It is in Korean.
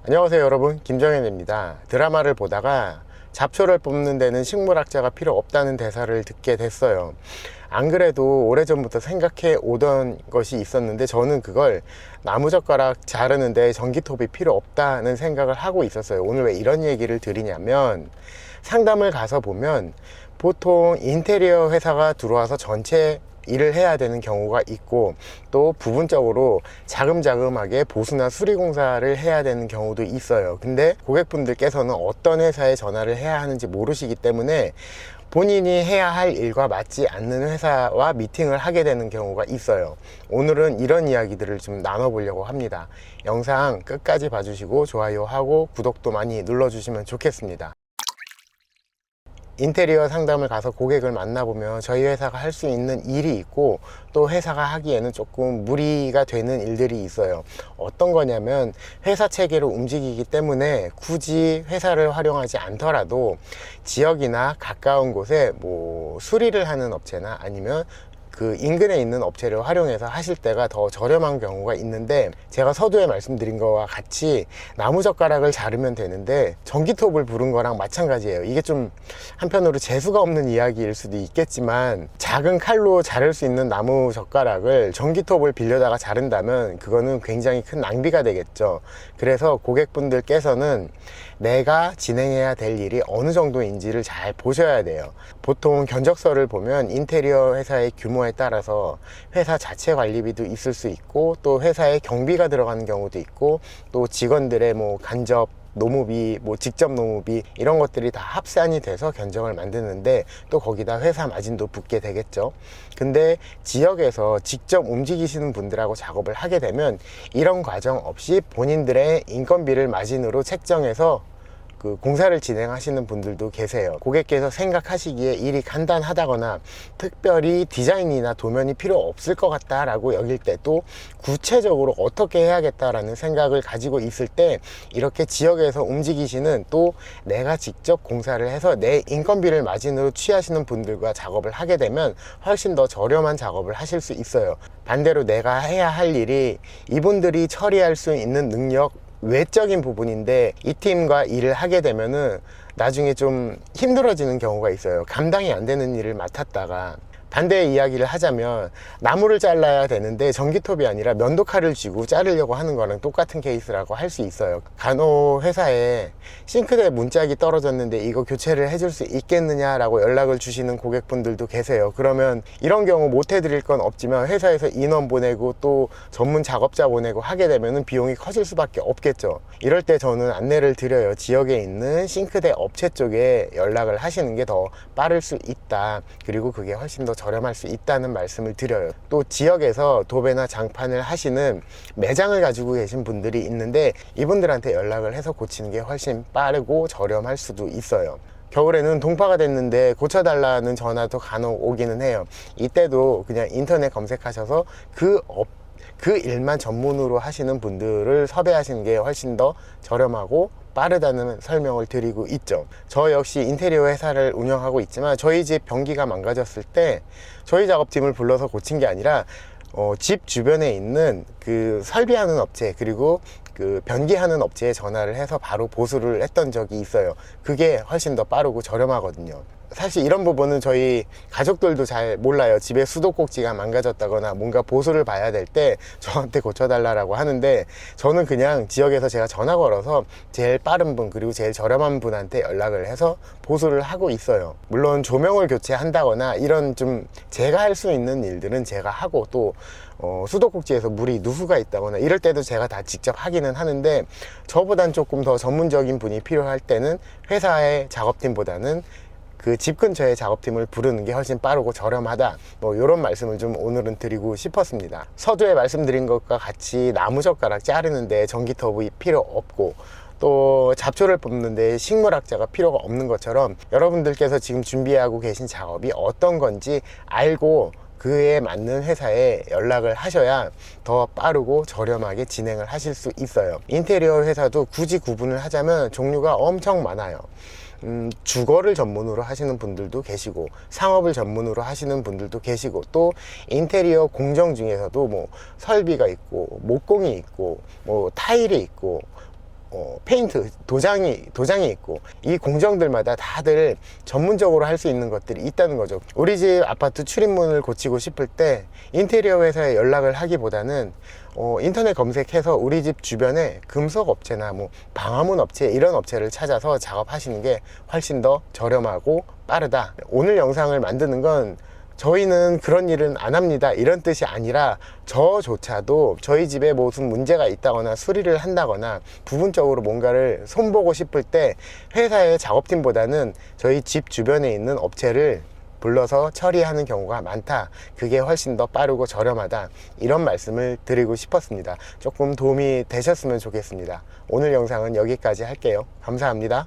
안녕하세요 여러분, 김정현입니다. 드라마를 보다가 잡초를 뽑는 데는 식물학자가 필요 없다는 대사를 듣게 됐어요. 안 그래도 오래전부터 생각해 오던 것이 있었는데 저는 그걸 나무젓가락 자르는데 전기톱이 필요 없다는 생각을 하고 있었어요. 오늘 왜 이런 얘기를 드리냐면, 상담을 가서 보면 보통 인테리어 회사가 들어와서 전체 일을 해야 되는 경우가 있고, 또 부분적으로 자금자금하게 보수나 수리 공사를 해야 되는 경우도 있어요. 근데 고객분들께서는 어떤 회사에 전화를 해야 하는지 모르시기 때문에 본인이 해야 할 일과 맞지 않는 회사와 미팅을 하게 되는 경우가 있어요. 오늘은 이런 이야기들을 좀 나눠보려고 합니다. 영상 끝까지 봐주시고 좋아요하고 구독도 많이 눌러주시면 좋겠습니다. 인테리어 상담을 가서 고객을 만나보면 저희 회사가 할 수 있는 일이 있고, 또 회사가 하기에는 조금 무리가 되는 일들이 있어요. 어떤 거냐면, 회사 체계로 움직이기 때문에 굳이 회사를 활용하지 않더라도 지역이나 가까운 곳에 수리를 하는 업체나 아니면 그 인근에 있는 업체를 활용해서 하실 때가 더 저렴한 경우가 있는데, 제가 서두에 말씀드린 거와 같이 나무젓가락을 자르면 되는데 전기톱을 부른 거랑 마찬가지예요. 이게 좀 한편으로 재수가 없는 이야기일 수도 있겠지만, 작은 칼로 자를 수 있는 나무젓가락을 전기톱을 빌려다가 자른다면 그거는 굉장히 큰 낭비가 되겠죠. 그래서 고객분들께서는 내가 진행해야 될 일이 어느 정도인지를 잘 보셔야 돼요. 보통 견적서를 보면 인테리어 회사의 규모에 따라서 회사 자체 관리비도 있을 수 있고, 또 회사의 경비가 들어가는 경우도 있고, 또 직원들의 간접 노무비, 직접 노무비, 이런 것들이 다 합산이 돼서 견적을 만드는데, 또 거기다 회사 마진도 붙게 되겠죠. 근데 지역에서 직접 움직이시는 분들하고 작업을 하게 되면 이런 과정 없이 본인들의 인건비를 마진으로 책정해서 그 공사를 진행하시는 분들도 계세요. 고객께서 생각하시기에 일이 간단하다거나 특별히 디자인이나 도면이 필요 없을 것 같다라고 여길 때, 또 구체적으로 어떻게 해야겠다라는 생각을 가지고 있을 때, 이렇게 지역에서 움직이시는, 또 내가 직접 공사를 해서 내 인건비를 마진으로 취하시는 분들과 작업을 하게 되면 훨씬 더 저렴한 작업을 하실 수 있어요. 반대로 내가 해야 할 일이 이분들이 처리할 수 있는 능력 외적인 부분인데, 이 팀과 일을 하게 되면은 나중에 좀 힘들어지는 경우가 있어요. 감당이 안 되는 일을 맡았다가. 반대의 이야기를 하자면, 나무를 잘라야 되는데 전기톱이 아니라 면도칼을 쥐고 자르려고 하는 거랑 똑같은 케이스라고 할 수 있어요. 간혹 회사에 싱크대 문짝이 떨어졌는데 이거 교체를 해줄 수 있겠느냐라고 연락을 주시는 고객분들도 계세요. 그러면 이런 경우 못 해드릴 건 없지만 회사에서 인원 보내고 또 전문 작업자 보내고 하게 되면 비용이 커질 수밖에 없겠죠. 이럴 때 저는 안내를 드려요. 지역에 있는 싱크대 업체 쪽에 연락을 하시는 게 더 빠를 수 있다, 그리고 그게 훨씬 더 저렴할 수 있다는 말씀을 드려요. 또 지역에서 도배나 장판을 하시는 매장을 가지고 계신 분들이 있는데, 이분들한테 연락을 해서 고치는 게 훨씬 빠르고 저렴할 수도 있어요. 겨울에는 동파가 됐는데 고쳐달라는 전화도 간혹 오기는 해요. 이때도 그냥 인터넷 검색하셔서 그 일만 전문으로 하시는 분들을 섭외하시는 게 훨씬 더 저렴하고 빠르다는 설명을 드리고 있죠. 저 역시 인테리어 회사를 운영하고 있지만, 저희 집 변기가 망가졌을 때 저희 작업팀을 불러서 고친 게 아니라 집 주변에 있는 그 설비하는 업체, 그리고 그 변기하는 업체에 전화를 해서 바로 보수를 했던 적이 있어요. 그게 훨씬 더 빠르고 저렴하거든요. 사실 이런 부분은 저희 가족들도 잘 몰라요. 집에 수도꼭지가 망가졌다거나 뭔가 보수를 봐야 될 때 저한테 고쳐달라고 하는데, 저는 그냥 지역에서 제가 전화 걸어서 제일 빠른 분, 그리고 제일 저렴한 분한테 연락을 해서 보수를 하고 있어요. 물론 조명을 교체한다거나 이런 좀 제가 할 수 있는 일들은 제가 하고, 또 수도꼭지에서 물이 누수가 있다거나 이럴 때도 제가 다 직접 하기는 하는데, 저보단 조금 더 전문적인 분이 필요할 때는 회사의 작업팀보다는 그 집 근처에 작업팀을 부르는 게 훨씬 빠르고 저렴하다, 이런 말씀을 좀 오늘은 드리고 싶었습니다. 서두에 말씀드린 것과 같이 나무젓가락 자르는데 전기톱이 필요 없고, 또 잡초를 뽑는데 식물학자가 필요가 없는 것처럼, 여러분들께서 지금 준비하고 계신 작업이 어떤 건지 알고 그에 맞는 회사에 연락을 하셔야 더 빠르고 저렴하게 진행을 하실 수 있어요. 인테리어 회사도 굳이 구분을 하자면 종류가 엄청 많아요. 주거를 전문으로 하시는 분들도 계시고, 상업을 전문으로 하시는 분들도 계시고, 또 인테리어 공정 중에서도 설비가 있고, 목공이 있고, 타일이 있고, 페인트 도장이 있고, 이 공정들마다 다들 전문적으로 할 수 있는 것들이 있다는 거죠. 우리 집 아파트 출입문을 고치고 싶을 때 인테리어 회사에 연락을 하기보다는 인터넷 검색해서 우리 집 주변에 금속 업체나 뭐 방화문 업체, 이런 업체를 찾아서 작업하시는 게 훨씬 더 저렴하고 빠르다. 오늘 영상을 만드는 건 저희는 그런 일은 안 합니다, 이런 뜻이 아니라, 저조차도 저희 집에 무슨 문제가 있다거나 수리를 한다거나 부분적으로 뭔가를 손보고 싶을 때 회사의 작업팀보다는 저희 집 주변에 있는 업체를 불러서 처리하는 경우가 많다. 그게 훨씬 더 빠르고 저렴하다. 이런 말씀을 드리고 싶었습니다. 조금 도움이 되셨으면 좋겠습니다. 오늘 영상은 여기까지 할게요. 감사합니다.